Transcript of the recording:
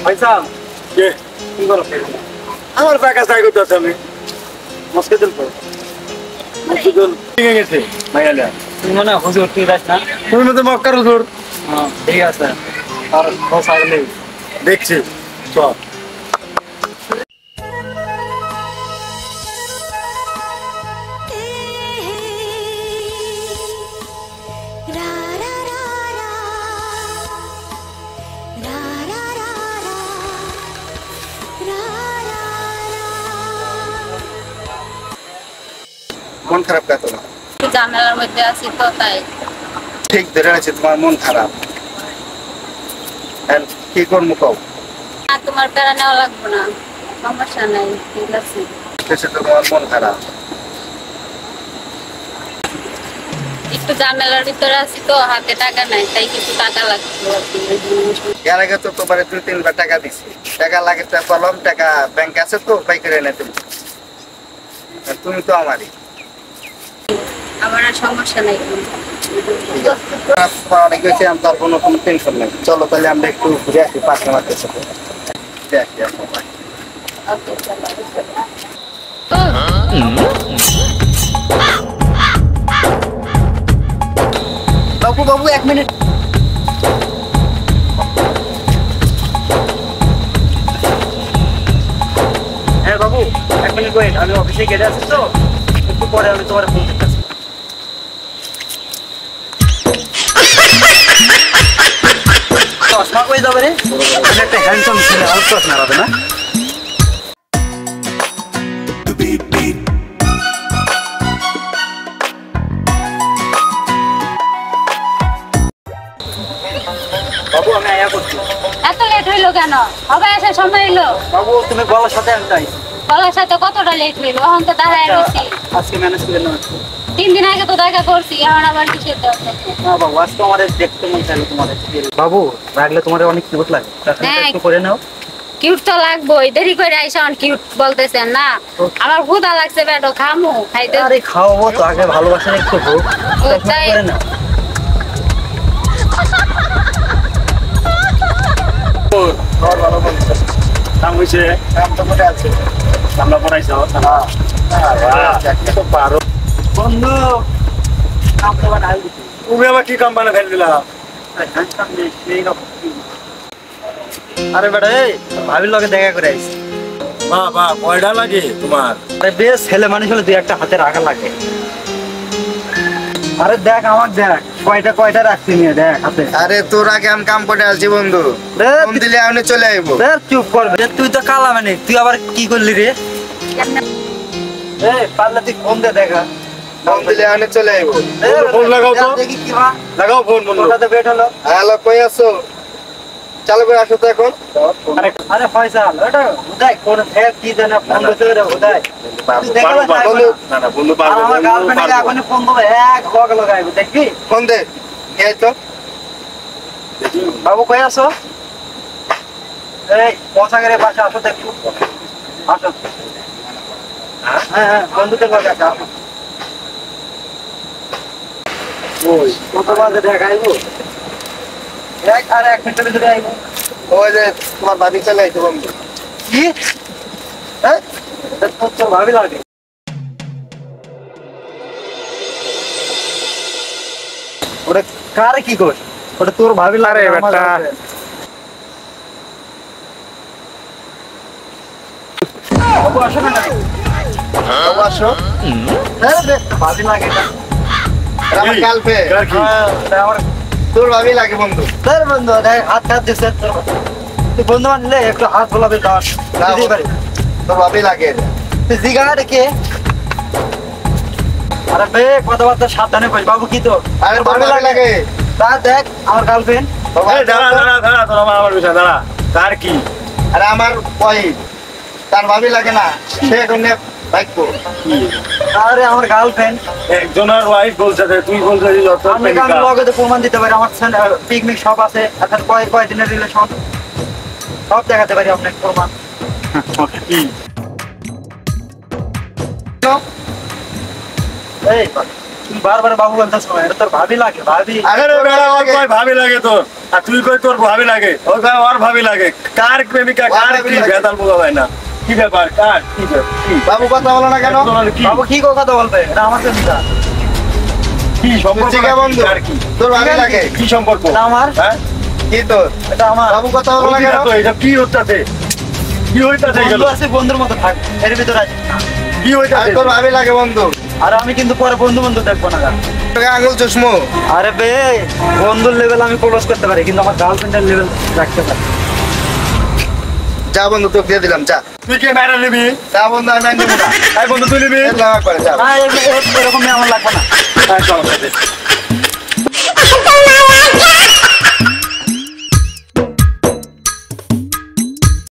ভাইসাব কে কি করো? আমার টাকা চাই করতেছে আমি মস্কিদুল কই? মসজিদুল ঠিক গেছে ভাইয়ালা তুমি মনে হয় হুজুর ঠিক আছে না? তুমি মতো মক্কার হুজুর হ্যাঁ ঠিক আছে। আর বস আগলে দেখছি চল মন খারাপ কা তোমার? ঝামেলার মধ্যে আছি তো তাই। ঠিক ধরে আছে তোমার মন খারাপ। আর কি করবো কও? আর তোমার প্যারা নেওয়া লাগবে না, সমস্যা নাই, ঠিক আছে। দেশে তো তোমার মন খারাপ। একটু ঝামেলার ভিতরে আছি তো, হাতে টাকা নাই, তাই কিছু টাকা লাগবে আর কি। এর আগে তো তোমার 2-3 বার টাকা দিছি। টাকা লাগে তো কলম টাকা ব্যাংক আছে তো পাই করে এনে তুমি। আর তুমি তো আমারই। আমার আর সমস্যা নাই। অনেক হয়েছে আমি তার কোনো টেনশন নেই। চলো তাহলে আমরা একটু ঘুরে আসি পাশে মাঠের সাথে। ওকে, চলো। বাবু বাবু 1 মিনিট। হ্যাঁ বাবু 1 মিনিট ওয়েট, আমি অফিসে গেলে আছি তো, একটু পরে আমি তোমার ফোন করতেছি। চশমা কই যাবে রে? আমি একটা হ্যান্ডসাম ছেলে, আমার চশমা হবে না? বাবু আমি আয়া করছি। এত লেট হইলো কেন? হবে আসার সময় হইলো। বাবু তুমি বলার সাথে আমি তাই বলার সাথে কতটা লেট হইলো? এখন তো দাঁড়ায় রয়েছি। আজকে ম্যানেজ করে নেওয়া। 3 দিন আগে তো দেখা করছি, এখন আবার কিসের দরকার? না বাবু আজকে আমাদের দেখতে মন চাইলো তোমাদের। বাবু রাখলে তোমার অনেক কিউট লাগে, হ্যাঁ। একটু করে নাও। কিউট তো লাগবোই, দেরি করে আইসা কিউট বলতেছেন না। আমার ক্ষুধা লাগছে, বেটো খামু, খাইতে। আরে খাওয়াবো তো, আগে ভালোবাসা একটু হোক, তারপর তাই। করে নাও। তোর ভালো বলছ কাম হইছে কাম তো করে আছে আমরা পড়াইছ তো পারো বন্ধু কাম তো বানাই দিছি। তুমি আবার কি কাম বানা ফেল দিলা হ্যান্ডসাম নেই না। আরে বেটা এই ভাবির লগে দেখা করে আইছি। বাহ বাহ কয়টা লাগে তোমার আরে বেশ ছেলে মানুষ হলে 2-1টা হাতে রাখা লাগে। আরে দেখ আমার দেখ কয়টা রাখছি নিয়ে দেখ হাতে। আরে তোর আগে আমি কাম করে আসছি বন্ধু। ফোন দিলে আমি চলে আইবো। চুপ কর বে, তুই তো কালা মানে তুই আবার কি করলি রে? এই পারলে তুই ফোন দে দেখা। ফোন দিলে আমি চলে আইবো। ফোন লাগাও তো। দেখি কি মা লাগাও ফোন বন্ধু তোর সাথে বেট হলো। হ্যালো কই আছো? চালু করে আসো তো এখন। আরে ফয়সাল ওটা হুদাই কোন ফেক কি জানা ফোন করতে রে হুদাই। তুই দেখলে পারবো, যাইবো বন্ধু। না। না না বন্ধু আর পারবো আমার বন্ধু গার্লফ্রেন্ডকে পারবো। এখনই ফোন দেবো, এক লগ লাগাইবো দেখবি। ফোন দে। এই তো বাবু কই আছো? এই পৌঁছাগের পাশে আসো তো একটু। আসো। হ্যাঁ বন্ধুদের লগে আসো। ওই কত বাজে দেখাইবো? আর 1 মিনিটের ভিতরে আইবো। ওই যে তোমার বাড়ি চলে আইতো বন্ধু। কি? হ্যাঁ? তোর ভাবি লাগে। ওটা কারে কি কর? ওটা তোর ভাবি লাগে আরে আমার বেটা। girlfriend। বাবু আসো না নাকি? বাবু আসো। হ্যাঁ রে, ভাবি লাগে না। আর আমার গার্লফ্রেন্ড। কার কি হ্যাঁ, ওটা আমার তোর ভাবি লাগে বন্ধু। তোর বন্ধু দেখ হাত দিছে তোর। তুই বন্ধু মানলে একটু হাত বোলাবে দাও। না, দিতে পারি। তোর ভাবি লাগে। তুই জিগা কে? আরে বে কথাবার্তা সাবধানে কই। বাবু কি তো? আরে তোর ভাবি লাগে। তা দেখ আমার গার্লফ্রেন্ড। এই দাঁড়া দাঁড়া দাঁড়া তোর আমার বিষয় দাঁড়া কার কি আরে আমার ওয়াইফ। তার ভাবি লাগে না। সে এখন বাইকো। আরে আমার গার্লফ্রেন্ড। একজনের ওয়াইফ বলছে যে তুই বলছিস যত আমি লগে তো প্রমাণ দিতে পারি, আমার পিকনিক সব আছে, এখন কয় দিনের রিলেশন সব দেখাতে পারি আপনাকে প্রমাণ। কি এই তুমি বারবার বাবু বলতেছো এটা তোর ভাবি লাগে ভাবি। আরে বেড়া ওর কই ভাবি লাগে তোর, আর তুই কই তোর ভাবি লাগে, ওর কই ওর ভাবি লাগে। কার প্রেমিকা কার কি ভেদাল বোঝা যায় না, কি ব্যাপার কার কি বাবু কথা বলো না কেন? বাবু কি কথা বলবে, এটা আমার চিন্তা। কি সম্পর্ক ঠিক আছে বন্ধু, কার কি তোর ভাবি লাগে? কি সম্পর্ক? এটা আমার, হ্যাঁ কি তোর? এটা আমার। বাবু কথা বলো না কেন? তো এটা কি হইতাছে, কি হইতাছে গেল, বন্ধু আছে, বন্ধুর মতো থাক, এর ভিতরে আছে। কি আর হইতাছে? তোর ভাবি লাগে বন্ধু? আর আমি কিন্তু পরে বন্ধু বন্ধু দেখবো না। তোকে আঙুল চশমো? আরে বে, বন্ধুর লেভেল আমি ক্লোজ করতে পারি, কিন্তু আমার গার্লফ্রেন্ডের লেভেল রাখতে পারি। যা বন্ধু, তোকে দিয়ে দিলাম, যা। তুই কি মেরে নিবি? যা বন্ধু, আমি আনবো না। এই বন্ধু তুই নিবি? এরকম করে যা। না, এরকম মেয়ে আমার লাগবে না। হ্যাঁ চল